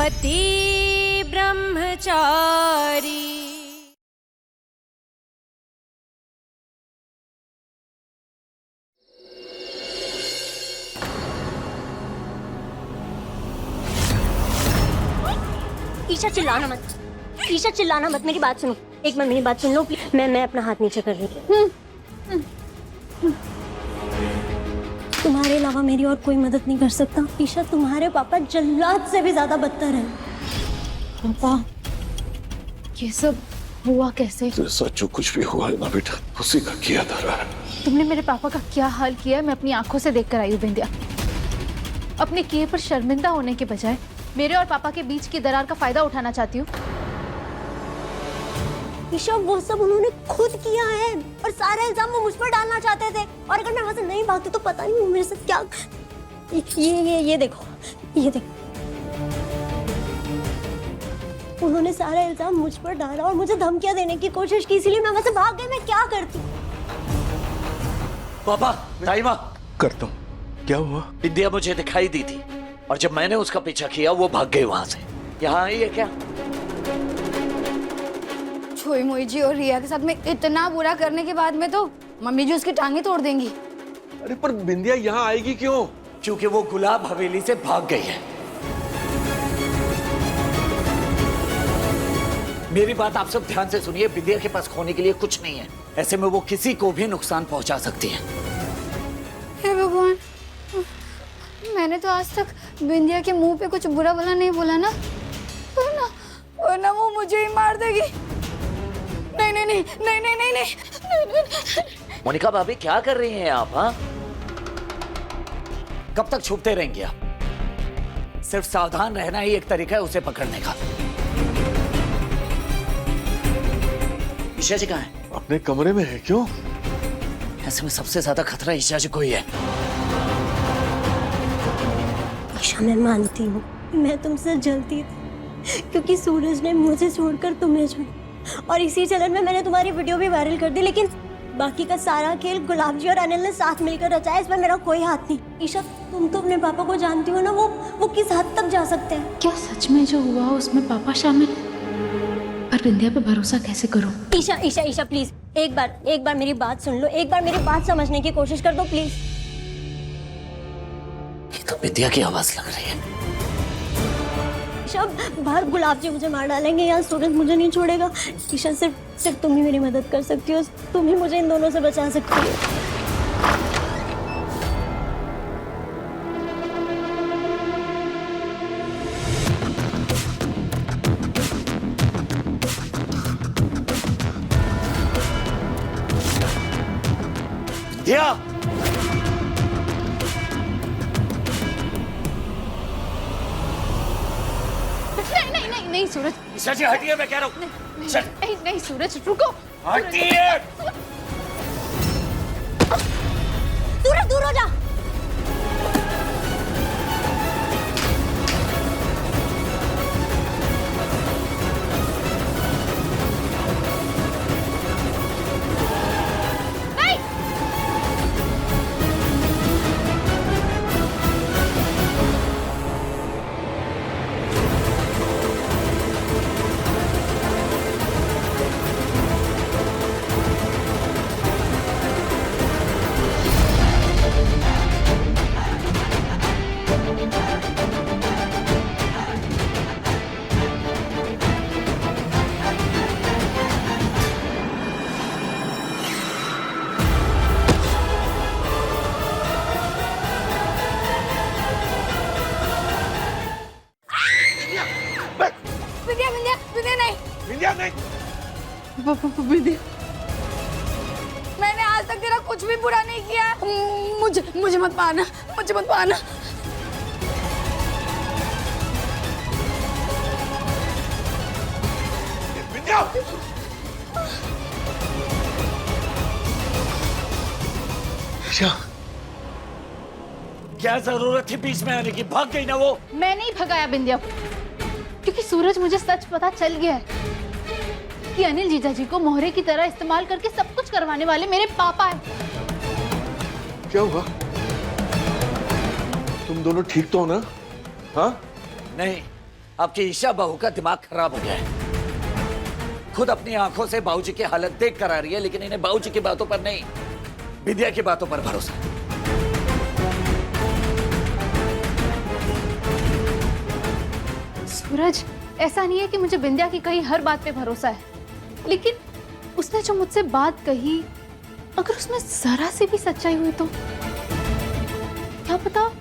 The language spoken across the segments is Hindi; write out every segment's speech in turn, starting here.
पति ब्रह्मचारी। ईशा चिल्लाना मत, ईशा चिल्लाना मत, मेरी बात सुनो, एक मिनट मेरी बात सुन लो प्लीज। मैं अपना हाथ नीचे कर रही हूँ। तुम्हारे अलावा मेरी और कोई मदद नहीं कर सकता। ईशा, तुम्हारे पापा जल्लाद से भी ज्यादा बदतर हैं। पापा, ये सब हुआ कैसे? जैसा जो कुछ भी हुआ है ना बेटा, उसी का किया धरा है। तुमने मेरे पापा का क्या हाल किया है मैं अपनी आंखों से देख कर आई हूँ बिंदिया। अपने किए पर शर्मिंदा होने के बजाय मेरे और पापा के बीच की दरार का फायदा उठाना चाहती हूँ। ईशा, वो सब उन्होंने खुद किया है और सारे इल्जाम वो मुझ पर डालना चाहते थे। और अगर मैं वहां से नहीं भागती तो पता नहीं वो मेरे साथ क्या। ये देखो, ये देखो, उन्होंने सारा इल्जाम मुझ पर डाला और मुझे धमकियां देने की कोशिश की, इसलिए मैं वहां से भाग गई। मैं क्या करती? पापा, ताईमा, करता हूँ। क्या हुआ? विद्या मुझे दिखाई दी थी और जब मैंने उसका पीछा किया वो भाग गई वहां से। यहाँ आई है क्या? छोई मोई जी और रिया के साथ में इतना बुरा करने के बाद में तो मम्मी जी उसकी टांगे तोड़ देंगी। अरे पर बिंदिया यहाँ आएगी क्यों? क्योंकि वो गुलाब हवेली से भाग गई है। मेरी बात आप सब ध्यान से सुनिए, विद्या के पास खोने के लिए कुछ नहीं है। ऐसे में वो किसी को भी नुकसान पहुंचा सकती है। हे भगवान, मैंने तो आज तक बिंदिया के मुंह पे कुछ बुरा भला नहीं बोला ना, वरना वो मुझे ही मार देगी। नहीं नहीं नहीं नहीं नहीं नहीं नहीं, मोनिका भाभी, क्या कर रही हैं आप? हाँ, कब तक छुपते रहेंगे आप? सिर्फ सावधान रहना ही एक तरीका है उसे पकड़ने का। ईशा जी कहाँ है? अपने कमरे में है। क्यों? ऐसे में सबसे ज्यादा खतरा ईशा जी को ही है। ईशा, मैं मानती हूँ मैं तुमसे जलती थी क्योंकि सूरज ने मुझे छोड़कर तुम्हें चुना और इसी चलन में मैंने तुम्हारी वीडियो भी वायरल कर दी। लेकिन बाकी का सारा खेल गुलाब जी और अनिल ने साथ मिलकर रचा है, इसमें मेरा कोई हाथ नहीं। ईशा, तुम तो अपने पापा को जानती हो ना, वो किस हद तक जा सकते हैं। क्या सच में जो हुआ उसमें पापा शामिल? पर बिंदिया पे भरोसा कैसे करूं? ईशा ईशा ईशा प्लीज, एक बार मेरी बात सुन लो, एक बार मेरी बात समझने की कोशिश कर दो प्लीज। ये तो विद्या की आवाज लग रही है। ईशा, बाहर गुलाब जी मुझे मार डालेंगे, यहाँ सूरज मुझे नहीं छोड़ेगा। ईशा, सिर्फ तुम ही मेरी मदद कर सकती हो, तुम ही मुझे इन दोनों से बचा सकती हो। विद्या, नहीं सूरज, ईशा जी हटिए, मैं कह रहा हूँ। नहीं सूरज, रुको। हटिए। दूर हो जा। मैंने आज तक तेरा कुछ भी बुरा नहीं किया। मुझे मत मारना, मुझे मत मारना। क्या जरूरत थी बीच में आने की? भाग गई ना वो। मैं नहीं भगाया बिंदिया को, क्योंकि सूरज मुझे सच पता चल गया है कि अनिल जीजा जी को मोहरे की तरह इस्तेमाल करके सब कुछ करवाने वाले मेरे पापा हैं। क्या हुआ? तुम दोनों ठीक तो हो ना? हाँ? नहीं, आपकी ईशा बहू का दिमाग खराब हो गया है। खुद अपनी आंखों से बाबूजी की हालत देख कर आ रही है, लेकिन इन्हें बाबूजी की बातों पर नहीं, विद्या की बातों पर भरोसा है। सूरज, ऐसा नहीं है कि मुझे बिंदिया की कही हर बात पे भरोसा है, लेकिन उसने जो मुझसे बात कही, अगर उसमें जरा सी भी सच्चाई हुई तो क्या पता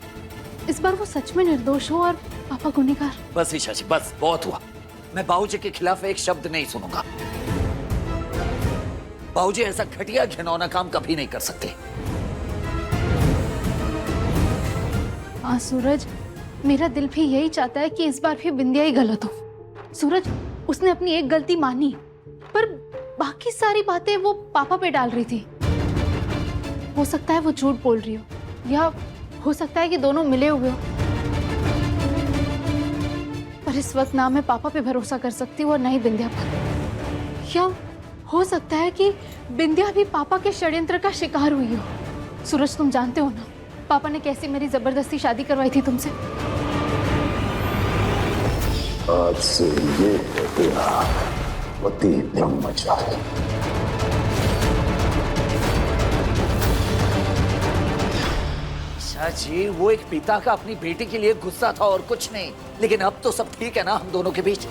इस बार वो सच में निर्दोष हो और पापा गुनहगार। बस ईशा जी, बस बहुत हुआ। मैं बाबूजी के खिलाफ एक शब्द नहीं सुनूंगा। बाबूजी ऐसा घटिया घिनौना काम कभी नहीं कर सकते। हाँ सूरज, मेरा दिल भी यही चाहता है कि इस बार भी बिंदिया ही गलत हो। सूरज, उसने अपनी एक गलती मानी, पर बाकी सारी बातें वो पापा पे डाल रही थी। हो सकता है वो झूठ बोल रही हो, या हो सकता है कि दोनों मिले हुए हो। पर इस वक्त ना मैं पापा पे भरोसा कर सकती हूँ और ना ही बिंदिया पर। या हो सकता है कि बिंदिया भी पापा के षड्यंत्र का शिकार हुई हो। सूरज, तुम जानते हो ना पापा ने कैसे मेरी जबरदस्ती शादी करवाई थी तुमसे। आज से ये है तेरा पति ब्रह्मचारी। ईशा जी, वो एक पिता का अपनी बेटी के लिए गुस्सा था और कुछ नहीं। लेकिन अब तो सब ठीक है ना हम दोनों के बीच।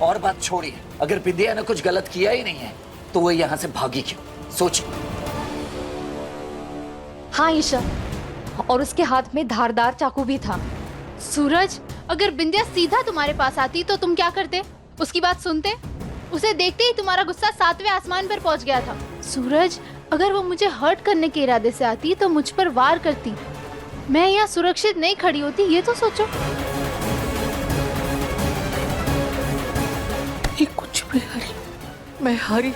और बात छोड़िए, अगर विद्या ने कुछ गलत किया ही नहीं है तो वो यहाँ से भागी क्यों, सोचिए। हाँ ईशा, और उसके हाथ में धारदार चाकू भी था। सूरज, अगर बिंदिया सीधा तुम्हारे पास आती तो तुम क्या करते? उसकी बात सुनते? उसे देखते ही तुम्हारा गुस्सा 7वें आसमान पर पहुंच गया था। सूरज, अगर वो मुझे हर्ट करने के इरादे से आती तो मुझ पर वार करती। मैं यहाँ सुरक्षित नहीं खड़ी होती, ये तो सोचो। ये कुछ भी हारी, मैं हारी।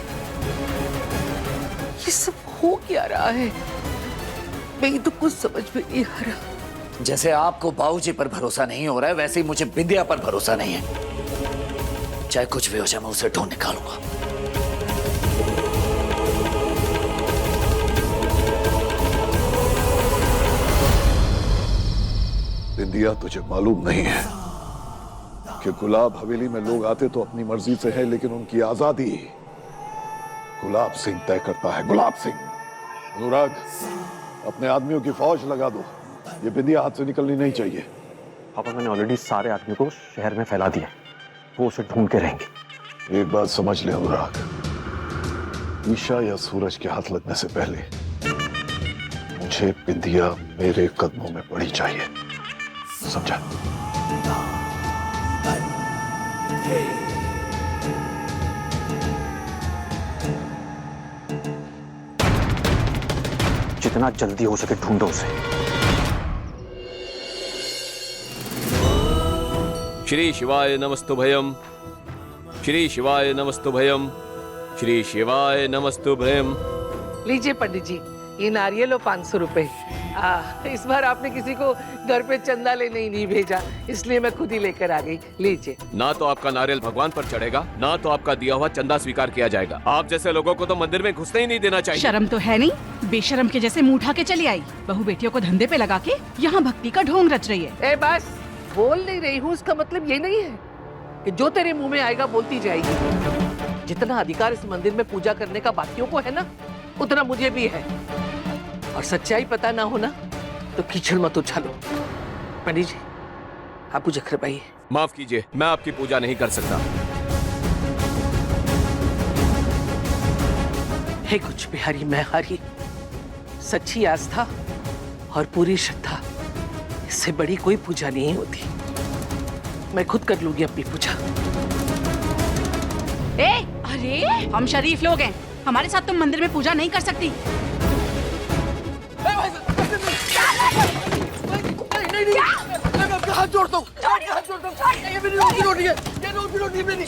ये सब हो क्या रहा है? मैं तो कुछ समझ में नहीं आ रहा। जैसे आपको बाबूजी पर भरोसा नहीं हो रहा है, वैसे ही मुझे विद्या पर भरोसा नहीं है। चाहे कुछ भी हो जाए, मैं उसे ढूंढ निकालूंगा। विद्या, तुझे मालूम नहीं है कि गुलाब हवेली में लोग आते तो अपनी मर्जी से है, लेकिन उनकी आजादी गुलाब सिंह तय करता है। गुलाब सिंह। अनुराग, अपने आदमियों की फौज लगा दो। ये विद्या हाथ से निकलनी नहीं चाहिए। पापा, मैंने ऑलरेडी सारे आदमियों को शहर में फैला दिया, वो उसे ढूंढ के रहेंगे। एक बात समझ ले अनुराग, ईशा या सूरज के हाथ लगने से पहले मुझे विद्या मेरे कदमों में पड़ी चाहिए, समझा? जितना जल्दी हो सके ढूंढो उसे। श्री शिवाय नमस्तुभयम्, श्री शिवाय नमस्तुभयम्, श्री शिवाय नमस्तुभयम्। लीजिए पंडित जी, ये नारियल और 500 रुपए। इस बार आपने किसी को घर पे चंदा लेने ही नहीं भेजा, इसलिए मैं खुद ही लेकर आ गई। लीजिए। ना तो आपका नारियल भगवान पर चढ़ेगा, ना तो आपका दिया हुआ चंदा स्वीकार किया जाएगा। आप जैसे लोगों को तो मंदिर में घुसने ही नहीं देना चाहिए। शर्म तो है नहीं, बेशरम के जैसे मुंह उठा के चली आई। बहू बेटियों को धंधे पे लगा के यहाँ भक्ति का ढोंग रच रही है। ए बस, बोल नहीं रही हूँ, इसका मतलब ये नहीं है कि जो तेरे मुंह में आएगा बोलती जाएगी। जितना अधिकार इस मंदिर में पूजा करने का बाकियों को है ना, उतना मुझे भी है। और सच्चाई पता ना हो ना तो कीचड़ मत उछालो। पंडित जी, आप पूजा करवाइए। माफ कीजिए, मैं आपकी पूजा नहीं कर सकता। हे कुछ बिहारी मैं हारी, सच्ची आस्था और पूरी श्रद्धा, इससे बड़ी कोई पूजा नहीं होती। मैं खुद कर लूंगी अपनी पूजा। अरे हम शरीफ लोग हैं, हमारे साथ तुम मंदिर में पूजा नहीं कर सकती। हाथ जोड़ता हूँ, हाथ जोड़ता हूँ। ये मेरी रोटी रोटी है, ये रोटी रोटी मेरी।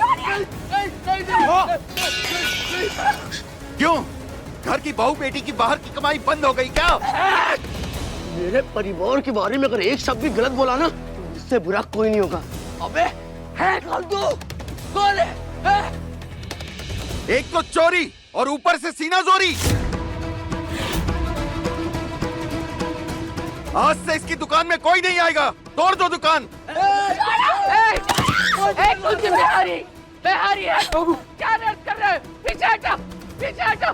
क्यों? घर की बहू बेटी की बाहर की कमाई बंद हो गई क्या? मेरे परिवार के बारे में अगर एक शब्द भी गलत बोला ना, इससे बुरा कोई नहीं होगा। अबे है कौन तू? कौन है? एक तो चोरी और ऊपर से सीना जोरी। आज से इसकी दुकान में कोई नहीं आएगा। तोड़ दो दुकान। बिहारी बिहारी है क्या नर्स कर रहे हो? पीछे हटो पीछे हटो।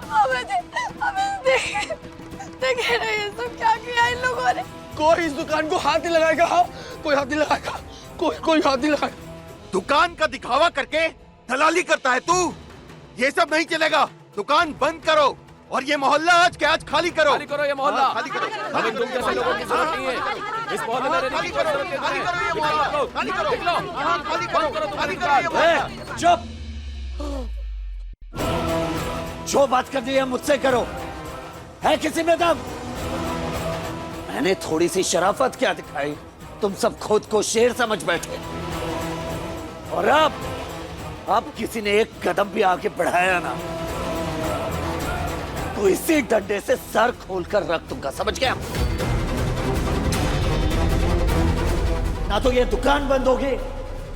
देखे ना ये सब क्या किया इन लोगों ने। कोई इस दुकान को हाथ नहीं लगाएगा। हाँ, कोई हाथ नहीं लगाएगा, कोई हाथ नहीं लगाएगा। दुकान का दिखावा करके दलाली करता है तू। ये सब नहीं चलेगा, दुकान बंद करो और ये मोहल्ला आज के आज खाली करो। खाली करो ये मोहल्ला। खाली करो। हमें तुम जैसे लोगों की जरूरत नहीं है। इस मोहल्ले में रहने की कोई जरूरत नहीं है। खाली करो ये मोहल्ला। खाली करो ये मोहल्ला। चुप। जो बात करनी है मुझसे करो। है किसी में दम? मैंने थोड़ी सी शराफत क्या दिखाई, तुम सब खुद को शेर समझ बैठे। और अब किसी ने एक कदम भी आगे बढ़ाया ना तो इसी डंडे से सर खोलकर रख दूंगा, समझ गया? ना तो ये दुकान बंद होगी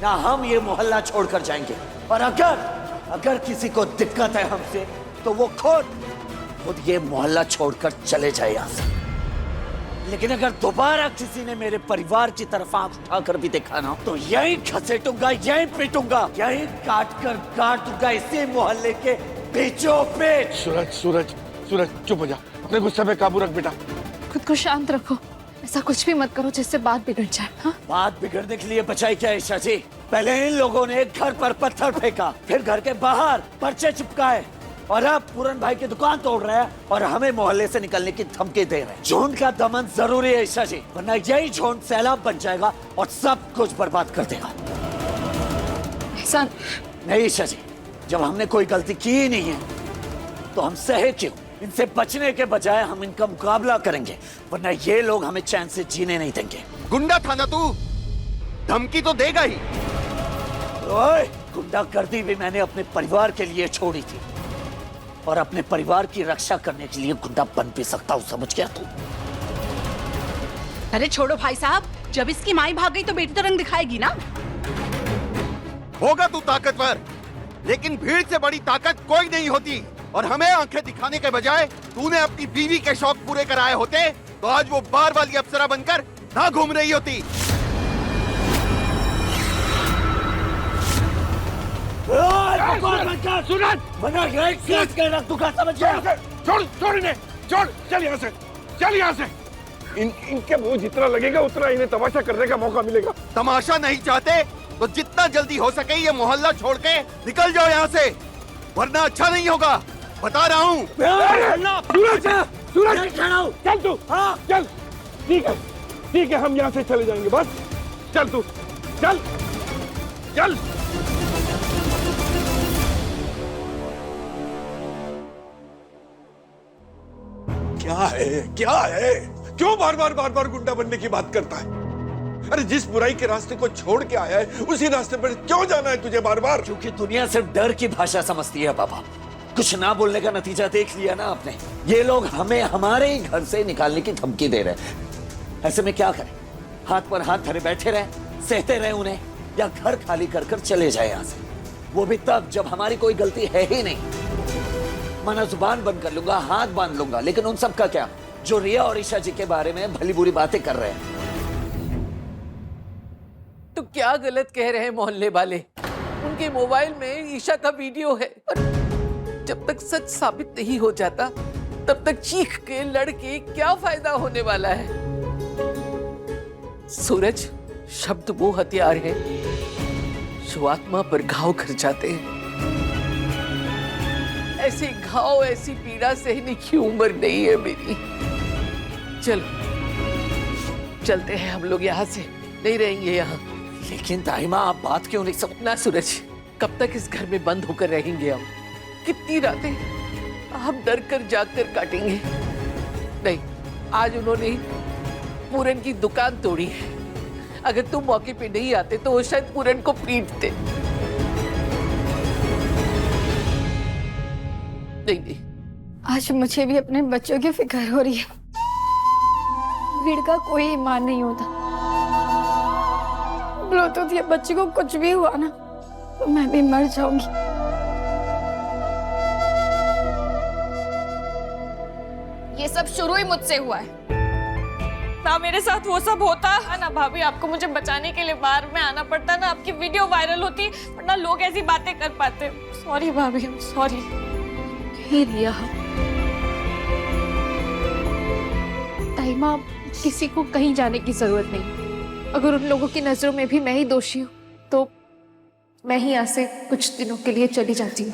ना हम ये मोहल्ला छोड़कर जाएंगे। और अगर किसी को दिक्कत है हमसे तो वो खुद ये मोहल्ला छोड़कर चले जाए यहां से। लेकिन अगर दोबारा किसी ने मेरे परिवार की तरफ आंख उठाकर भी देखा ना तो यहीं घसीटूंगा, यहीं पीटूंगा, यहीं काट दूंगा इसी मोहल्ले के बीचों बीच। सूरज चुप हो जा, अपने गुस्से पे काबू रख बेटा। खुद को शांत रखो, ऐसा कुछ भी मत करो जिससे बात बिगड़ जाए। हाँ? बात बिगड़ने के लिए बचाई क्या ईशा जी? पहले इन लोगों ने घर पर पत्थर फेंका, फिर घर के बाहर पर्चे चिपकाए और अब पूरन भाई की दुकान तोड़ रहे हैं और हमें मोहल्ले से निकलने की धमकी दे रहे हैं। झुंड का दमन जरूरी है ईशा जी, वरना यही झुंड सैलाब बन जाएगा और सब कुछ बर्बाद कर देगा। एहसान नहीं ईशा जी, जब हमने कोई गलती की ही नहीं है तो हम सहे क्यों? इनसे बचने के बजाय हम इनका मुकाबला करेंगे, वरना ये लोग हमें चैन से जीने नहीं देंगे। गुंडा था ना तू, धमकी तो देगा ही। ओए, गुंडागर्दी भी मैंने अपने परिवार के लिए छोड़ी थी और अपने परिवार की रक्षा करने के लिए गुंडा बन भी सकता हूँ, समझ गया तू? अरे छोड़ो भाई साहब, जब इसकी माई भाग गई तो बेटी तो रंग दिखाएगी ना। होगा तू ताकतवर, लेकिन भीड़ से बड़ी ताकत कोई नहीं होती। और हमें आंखें दिखाने के बजाय तूने अपनी बीवी के शौक पूरे कराए होते तो आज वो बार वाली अप्सरा बनकर ना घूम रही होती। छोड़ इन्हें, छोड़, चल यहाँ से। इनके मुंह जितना लगेगा उतना इन्हें तमाशा करने का मौका मिलेगा। तमाशा नहीं चाहते तो जितना जल्दी हो सके ये मोहल्ला छोड़ के निकल जाओ यहाँ से, वरना अच्छा नहीं होगा, बता रहा हूँ। सूरज चल तू। हाँ चल, ठीक है हम यहाँ से चले जाएंगे, बस चल तू, चल। क्या है क्यों बार बार गुंडा बनने की बात करता है? अरे जिस बुराई के रास्ते को छोड़ के आया है उसी रास्ते पर क्यों जाना है तुझे बार बार? क्योंकि दुनिया सिर्फ डर की भाषा समझती है पापा। कुछ ना बोलने का नतीजा देख लिया ना आपने। ये लोग हमें हमारे ही घर से निकालने की धमकी दे रहे हैं। ऐसे में क्या करें? हाथ पर हाथ धरे बैठे रहे, सहते रहे उन्हें, या घर खाली कर चले जाए यहाँ से? वो भी तब जब हमारी कोई गलती है ही नहीं। मना जुबान बंद कर लूंगा, हाथ बांध लूंगा, लेकिन उन सब का क्या जो रिया और ईशा जी के बारे में भली बुरी बातें कर रहे हैं। तो क्या गलत कह रहे हैं मोहल्ले वाले? उनके मोबाइल में ईशा का वीडियो है और जब तक सच साबित नहीं हो जाता तब तक चीख के लड़के क्या फायदा होने वाला है? सूरज, शब्द वो हथियार है जो आत्मा पर घाव कर जाते हैं। ऐसे घाव, ऐसी पीड़ा सहने की उम्र नहीं है मेरी। चलो चलते हैं हम लोग यहाँ से, नहीं रहेंगे यहाँ। लेकिन ताइमा आप बात क्यों नहीं ना सूरज, कब तक इस घर में बंद होकर रहेंगे हम? कितनी रातें हम डर कर जाग कर काटेंगे? नहीं, आज उन्होंने पूरन की दुकान तोड़ी है। अगर तुम मौके पे नहीं आते तो वो शायद पूरन को पीटते। नहीं, आज मुझे भी अपने बच्चों की फिक्र हो रही है। भीड़ का कोई ईमान नहीं होता। ब्लूटूथ या बच्चे को कुछ भी हुआ ना तो मैं भी मर जाऊंगी। ये सब शुरू ही मुझसे हुआ है। ना मेरे साथ वो सब होता ना भाभी आपको मुझे बचाने के लिए बाहर में आना पड़ता, ना आपकी वीडियो वायरल होती, वरना लोग ऐसी बातें कर पाते। सॉरी भाभी, सॉरी। हे रिया, ताइमा, किसी को कहीं जाने की जरूरत नहीं। अगर उन लोगों की नजरों में भी मैं ही दोषी हूँ तो मैं ही यहाँ से कुछ दिनों के लिए चली जाती हूँ।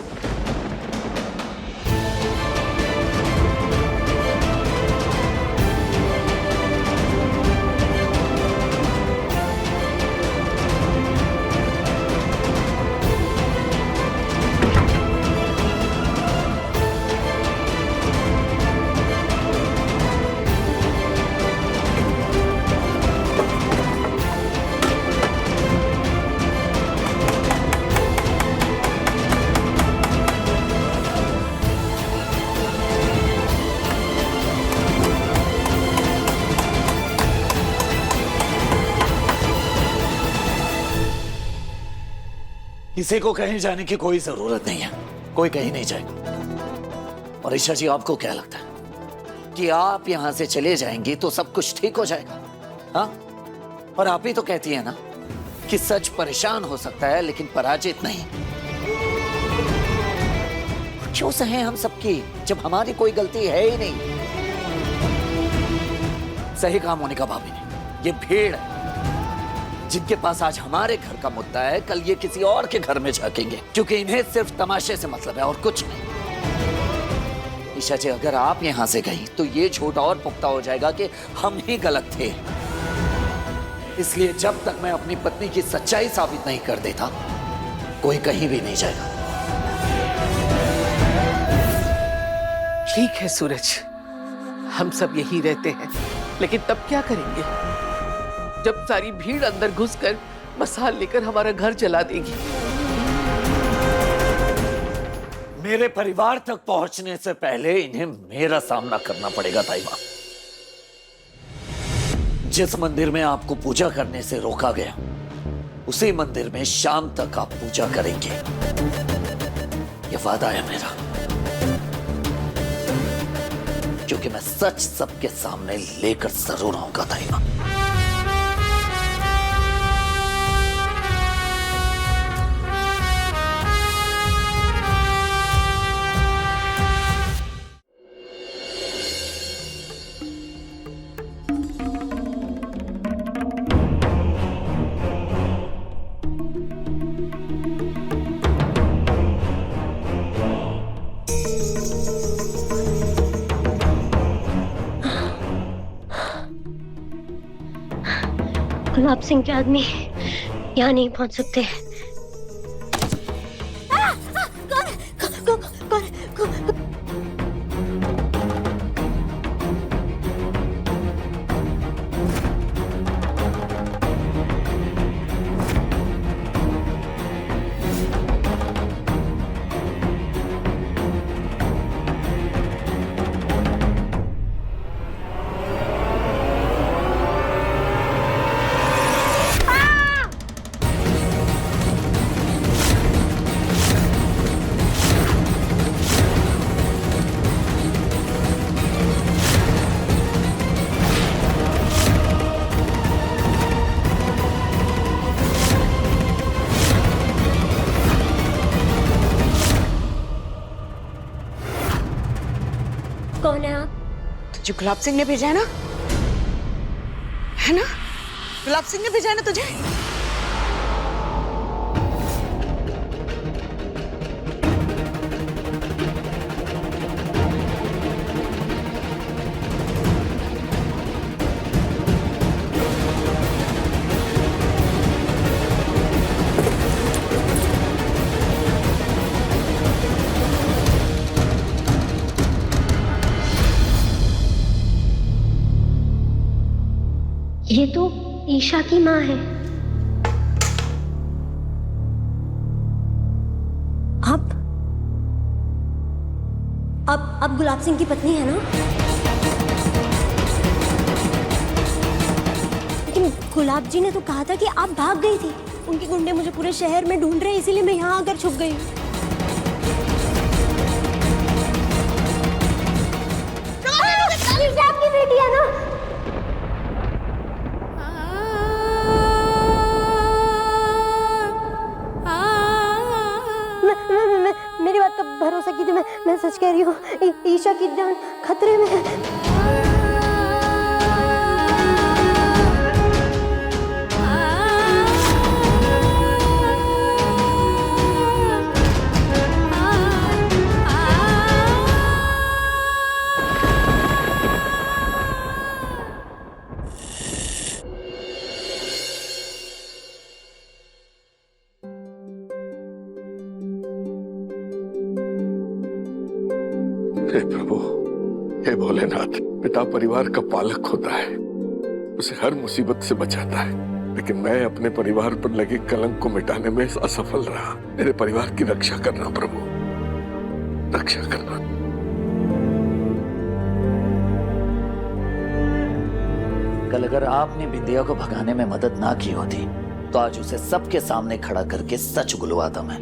किसी को कहीं जाने की कोई जरूरत नहीं है, कोई कहीं नहीं जाएगा। और ईशा जी, आपको क्या लगता है कि आप यहां से चले जाएंगी तो सब कुछ ठीक हो जाएगा? हाँ, और आप ही तो कहती है ना कि सच परेशान हो सकता है लेकिन पराजित नहीं। क्यों सहे हम सबकी जब हमारी कोई गलती है ही नहीं? सही कहा मोनिका भाभी ने, ये भीड़ है जिनके पास आज हमारे घर का मुद्दा है, कल ये किसी और के घर में झांकेंगे, क्योंकि इन्हें सिर्फ तमाशे से मतलब है और कुछ नहीं। ईशा जी, अगर आप यहां से गई तो ये झूठ और पुख्ता हो जाएगा कि हम ही गलत थे। इसलिए जब तक मैं अपनी पत्नी की सच्चाई साबित नहीं कर देता, कोई कहीं भी नहीं जाएगा। ठीक है सूरज, हम सब यही रहते हैं, लेकिन तब क्या करेंगे जब सारी भीड़ अंदर घुसकर मसाल लेकर हमारा घर जला देगी? मेरे परिवार तक पहुंचने से पहले इन्हें मेरा सामना करना पड़ेगा ताइमा। जिस मंदिर में आपको पूजा करने से रोका गया, उसी मंदिर में शाम तक आप पूजा करेंगे। यह वादा है मेरा, क्योंकि मैं सच सबके सामने लेकर जरूर आऊंगा ताइमा। गुलाब सिंह के आदमी यहाँ नहीं पहुंच सकते। कौन है आप? तुझे गुलाब सिंह ने भेजा है ना? है ना? गुलाब सिंह ने भेजा है ना तुझे? ये तो ईशा की माँ है। आप गुलाब सिंह की पत्नी है ना? लेकिन गुलाब जी ने तो कहा था कि आप भाग गई थी। उनके गुंडे मुझे पूरे शहर में ढूंढ रहे हैं, इसीलिए मैं यहाँ आकर छुप गई। आपकी बेटी है ना? सच कह रही हूँ, ईशा की जान खतरे में है। हे प्रभु, हे भोलेनाथ, पिता परिवार का पालक होता है, उसे हर मुसीबत से बचाता है, लेकिन मैं अपने परिवार पर लगे कलंक को मिटाने में असफल रहा। मेरे परिवार की रक्षा करना प्रभु, रक्षा करना। कल अगर आपने बिंदिया को भगाने में मदद ना की होती तो आज उसे सबके सामने खड़ा करके सच बुलवाता मैं।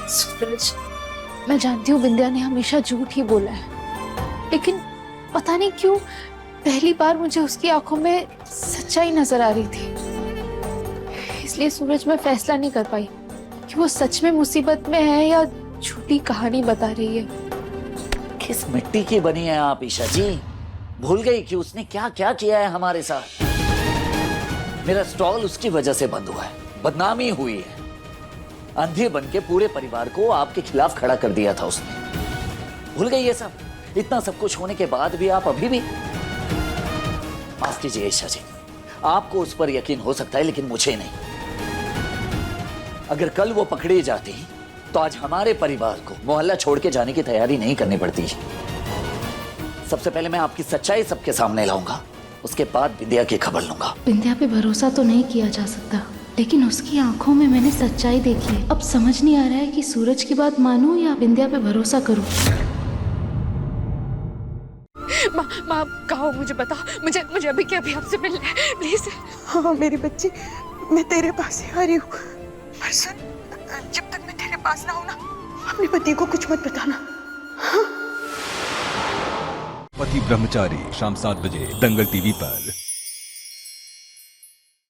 सूरज, मैं जानती हूँ बिंदिया ने हमेशा झूठ ही बोला है, लेकिन पता नहीं क्यों पहली बार मुझे उसकी आंखों में सच्चाई नजर आ रही थी। इसलिए सूरज, मैं फैसला नहीं कर पाई कि वो सच में मुसीबत में है या झूठी कहानी बता रही है। किस मिट्टी की बनी है आप ईशा जी? भूल गई कि उसने क्या क्या किया है हमारे साथ? मेरा स्टॉल उसकी वजह से बंद हुआ है, बदनामी हुई है। अंधे बन के पूरे परिवार को आपके खिलाफ खड़ा कर दिया था उसने। भूल गई ये सब? इतना सब कुछ होने के बाद भी आप अभी भी? माफ कीजिए ईशा जी, आपको उस पर यकीन हो सकता है लेकिन मुझे नहीं। अगर कल वो पकड़ी जाती तो आज हमारे परिवार को मोहल्ला छोड़ के जाने की तैयारी नहीं करनी पड़ती। सबसे पहले मैं आपकी सच्चाई सबके सामने लाऊंगा, उसके बाद बिंदिया की खबर लूंगा। बिंदिया पे भरोसा तो नहीं किया जा सकता, लेकिन उसकी आंखों में मैंने सच्चाई देखी है। अब समझ नहीं आ रहा है कि सूरज की बात मानूं या बिंदिया पे भरोसा करूं। माँ कहो, मुझे बता, मुझे अभी के अभी आपसे मिलना है प्लीज। हाँ मेरी बच्ची, मैं तेरे पास ही आ रही हूँ, पर सुन, जब तक मैं तेरे पास ना हूँ ना, अपने पति को कुछ मत बताना। हाँ? पति ब्रह्मचारी, शाम 7 बजे दंगल टीवी पर।